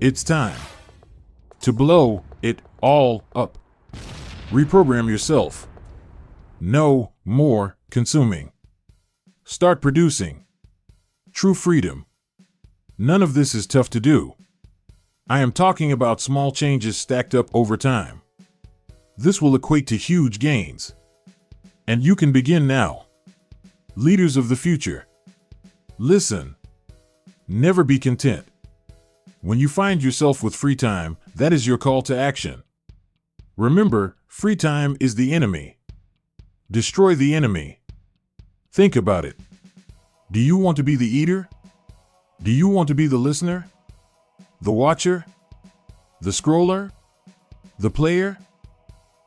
It's time to blow it all up. Reprogram yourself. No more consuming. Start producing. True freedom. None of this is tough to do. I am talking about small changes stacked up over time. This will equate to huge gains. And you can begin now. Leaders of the future. Listen. Never be content. When you find yourself with free time, that is your call to action. Remember, free time is the enemy. Destroy the enemy. Think about it. Do you want to be the eater? Do you want to be the listener? The watcher? The scroller? The player?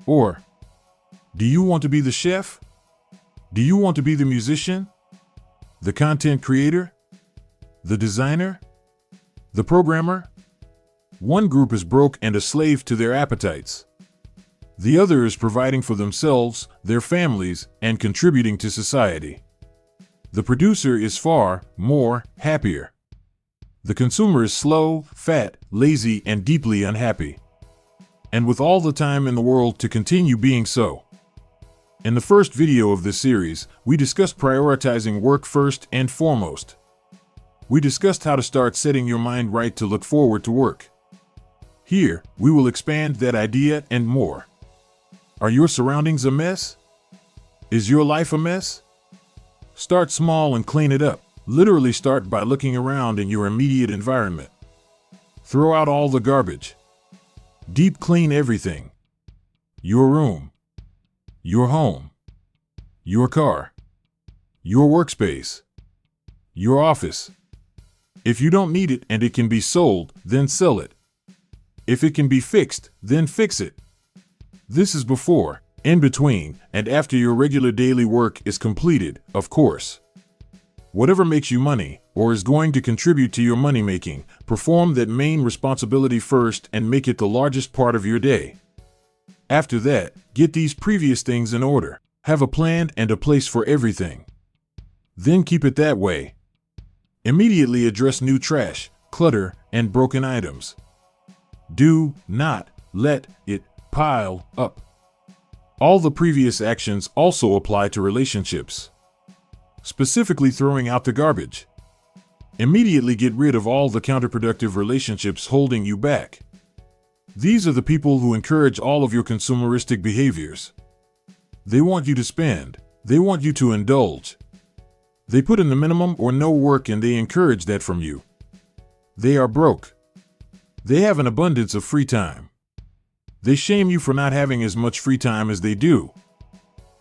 Or do you want to be the chef? Do you want to be the musician? The content creator? The designer? The programmer? One group is broke and a slave to their appetites. The other is providing for themselves, their families, and contributing to society. The producer is far more happier. The consumer is slow, fat, lazy, and deeply unhappy. And with all the time in the world to continue being so. In the first video of this series, we discussed prioritizing work first and foremost. We discussed how to start setting your mind right to look forward to work. Here, we will expand that idea and more. Are your surroundings a mess? Is your life a mess? Start small and clean it up. Literally start by looking around in your immediate environment. Throw out all the garbage. Deep clean everything. Your room. Your home. Your car. Your workspace. Your office. If you don't need it and it can be sold, then sell it. If it can be fixed, then fix it. This is before, in between, and after your regular daily work is completed, of course. Whatever makes you money, or is going to contribute to your money making, perform that main responsibility first and make it the largest part of your day. After that, get these previous things in order. Have a plan and a place for everything. Then keep it that way. Immediately address new trash, clutter, and broken items. Do not let it pile up. All the previous actions also apply to relationships. Specifically throwing out the garbage. Immediately get rid of all the counterproductive relationships holding you back. These are the people who encourage all of your consumeristic behaviors. They want you to spend. They want you to indulge. They put in the minimum or no work and they encourage that from you. They are broke. They have an abundance of free time. They shame you for not having as much free time as they do.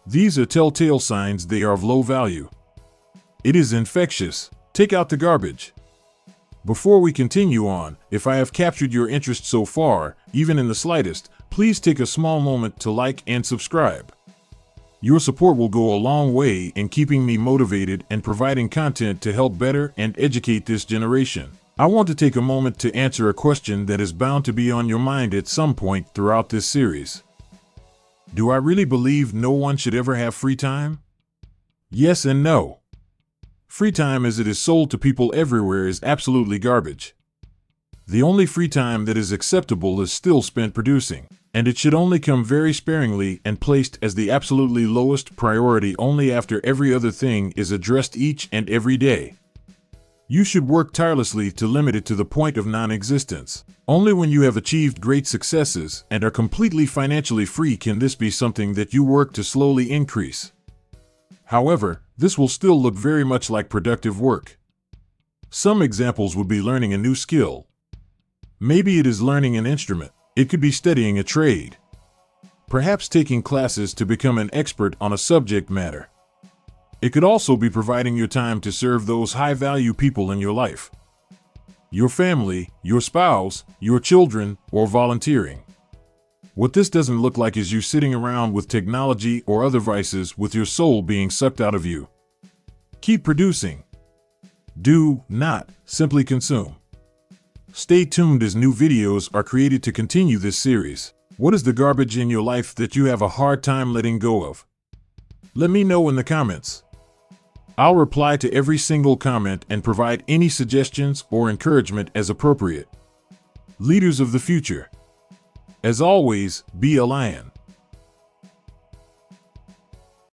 These are telltale signs they are of low value. It is infectious. Take out the garbage. Before we continue on, if I have captured your interest so far, even in the slightest, please take a small moment to like and subscribe. Your support will go a long way in keeping me motivated and providing content to help better and educate this generation. I want to take a moment to answer a question that is bound to be on your mind at some point throughout this series. Do I really believe no one should ever have free time? Yes and no. Free time as it is sold to people everywhere is absolutely garbage. The only free time that is acceptable is still spent producing, and it should only come very sparingly and placed as the absolutely lowest priority only after every other thing is addressed each and every day. You should work tirelessly to limit it to the point of non-existence. Only when you have achieved great successes and are completely financially free can this be something that you work to slowly increase. However, this will still look very much like productive work. Some examples would be learning a new skill. Maybe it is learning an instrument. It could be studying a trade. Perhaps taking classes to become an expert on a subject matter. It could also be providing your time to serve those high-value people in your life. Your family, your spouse, your children, or volunteering. What this doesn't look like is you sitting around with technology or other vices with your soul being sucked out of you. Keep producing. Do not simply consume. Stay tuned as new videos are created to continue this series. What is the garbage in your life that you have a hard time letting go of? Let me know in the comments. I'll reply to every single comment and provide any suggestions or encouragement as appropriate. Leaders of the future. As always, be a lion.